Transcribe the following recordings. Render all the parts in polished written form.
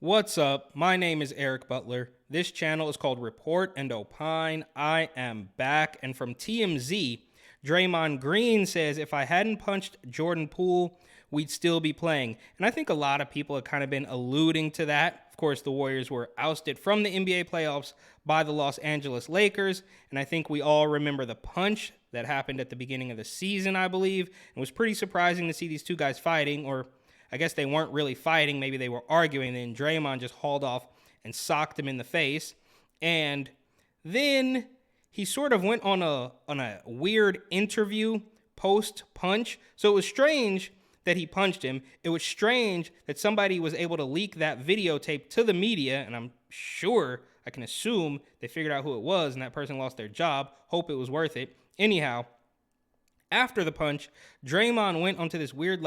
What's up? My name is Eric Butler. This channel is called Report and Opine. I am back. And from TMZ, Draymond Green says, if I hadn't punched Jordan Poole, we'd still be playing. And I think a lot of people have kind of been alluding to that. Of course, the Warriors were ousted from the NBA playoffs by the Los Angeles Lakers. And I think we all remember the punch that happened at the beginning of the season, I believe. It was pretty surprising to see these two guys fighting, or I guess they weren't really fighting. Maybe they were arguing. Then Draymond just hauled off and socked him in the face. And then he sort of went on a weird interview post-punch. So it was strange that he punched him. It was strange that somebody was able to leak that videotape to the media, and I'm sure, I can assume, they figured out who it was, and that person lost their job. Hope it was worth it. Anyhow, after the punch, Draymond went onto this weird,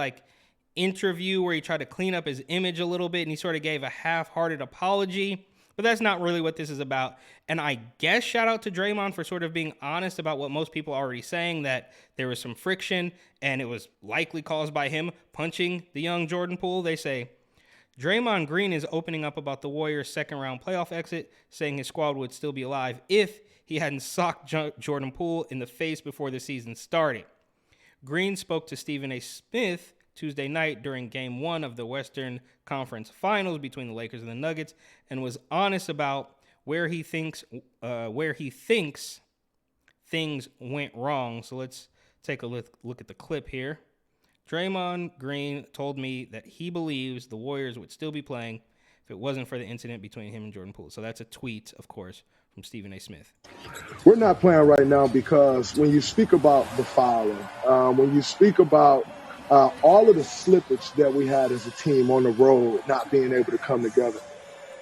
interview where he tried to clean up his image a little bit, and he sort of gave a half-hearted apology. But that's not really what this is about. And I guess shout out to Draymond for sort of being honest about what most people are already saying, that there was some friction and it was likely caused by him punching the young Jordan Poole. They say Draymond Green is opening up about the Warriors' second-round playoff exit, saying his squad would still be alive if he hadn't socked Jordan Poole in the face before the season started. Green spoke to Stephen A. Smith Tuesday night during Game 1 of the Western Conference Finals between the Lakers and the Nuggets, and was honest about where he thinks things went wrong. So let's take a look at the clip here. Draymond Green told me that he believes the Warriors would still be playing if it wasn't for the incident between him and Jordan Poole. So that's a tweet, of course, from Stephen A. Smith. We're not playing right now because when you speak about the fouling, when you speak about all of the slippage that we had as a team on the road, not being able to come together,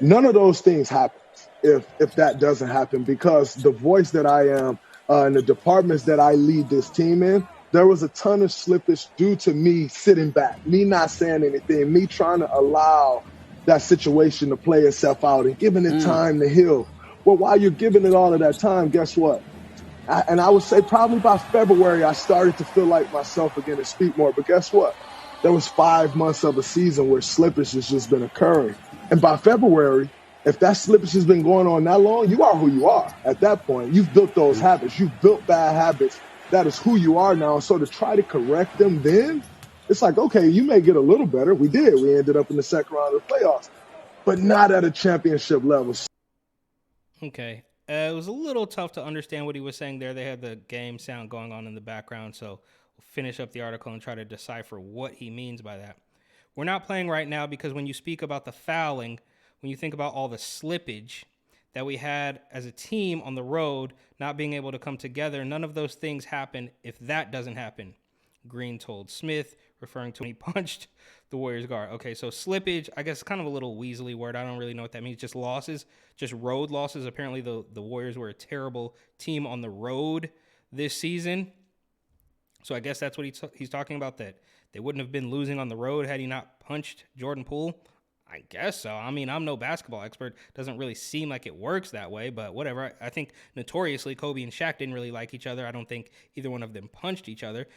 none of those things happen if that doesn't happen, because the voice that I am and the departments that I lead this team in, there was a ton of slippage due to me sitting back, me not saying anything, me trying to allow that situation to play itself out and giving it time to heal. Well, while you're giving it all of that time, guess what? I would say probably by February, I started to feel like myself again and speak more. But guess what? There was 5 months of a season where slippage has just been occurring. And by February, if that slippage has been going on that long, you are who you are. At that point, you've built those habits. You've built bad habits. That is who you are now. So to try to correct them then, it's like, okay, you may get a little better. We did. We ended up in the second round of the playoffs, but not at a championship level. Okay. It was a little tough to understand what he was saying there. They had the game sound going on in the background, so we'll finish up the article and try to decipher what he means by that. We're not playing right now because when you speak about the fouling, when you think about all the slippage that we had as a team on the road, not being able to come together, none of those things happen if that doesn't happen, Green told Smith, referring to when he punched the Warriors guard. Okay, so slippage, I guess kind of a little weaselly word. I don't really know what that means. Just losses, just road losses. Apparently the Warriors were a terrible team on the road this season. So I guess that's what he's talking about, that they wouldn't have been losing on the road had he not punched Jordan Poole. I guess so. I mean, I'm no basketball expert. Doesn't really seem like it works that way, but whatever. I think notoriously Kobe and Shaq didn't really like each other. I don't think either one of them punched each other.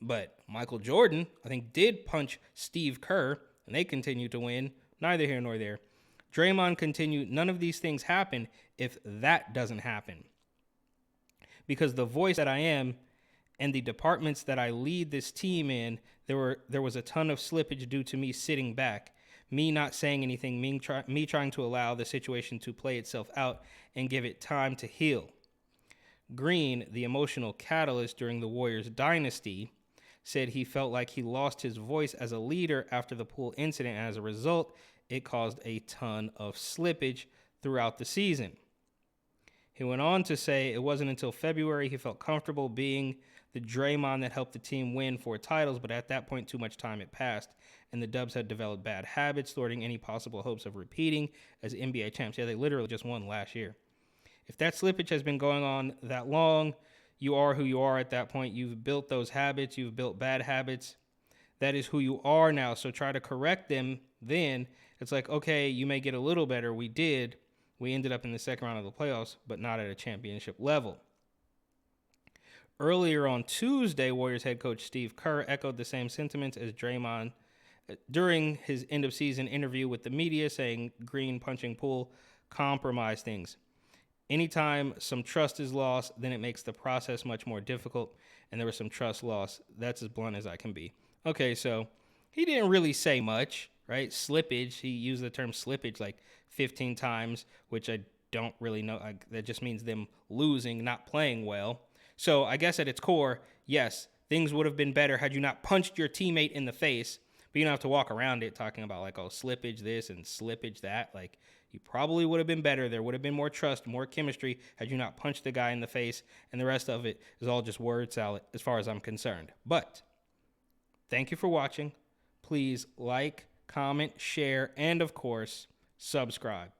But Michael Jordan, I think, did punch Steve Kerr, and they continued to win. Neither here nor there. Draymond continued, none of these things happen if that doesn't happen. Because the voice that I am and the departments that I lead this team in, there was a ton of slippage due to me sitting back. Me not saying anything, me trying to allow the situation to play itself out and give it time to heal. Green, the emotional catalyst during the Warriors' dynasty, said he felt like he lost his voice as a leader after the Poole incident, and as a result, it caused a ton of slippage throughout the season. He went on to say it wasn't until February he felt comfortable being the Draymond that helped the team win 4 titles, but at that point, too much time had passed, and the Dubs had developed bad habits, thwarting any possible hopes of repeating as NBA champs. Yeah, they literally just won last year. If that slippage has been going on that long, you are who you are at that point. You've built those habits. You've built bad habits. That is who you are now, so try to correct them then. It's like, okay, you may get a little better. We did. We ended up in the second round of the playoffs, but not at a championship level. Earlier on Tuesday, Warriors head coach Steve Kerr echoed the same sentiments as Draymond during his end of season interview with the media, saying Green punching Poole compromised things. Anytime some trust is lost, then it makes the process much more difficult, and there was some trust loss. That's as blunt as I can be. Okay, so he didn't really say much, right? Slippage, he used the term slippage like 15 times, which I don't really know. That just means them losing, not playing well. So I guess at its core, yes, things would have been better had you not punched your teammate in the face, but you don't have to walk around it talking about like, oh, slippage this and slippage that. Like, you probably would have been better. There would have been more trust, more chemistry had you not punched the guy in the face, and the rest of it is all just word salad as far as I'm concerned. But thank you for watching. Please like, comment, share, and of course, subscribe.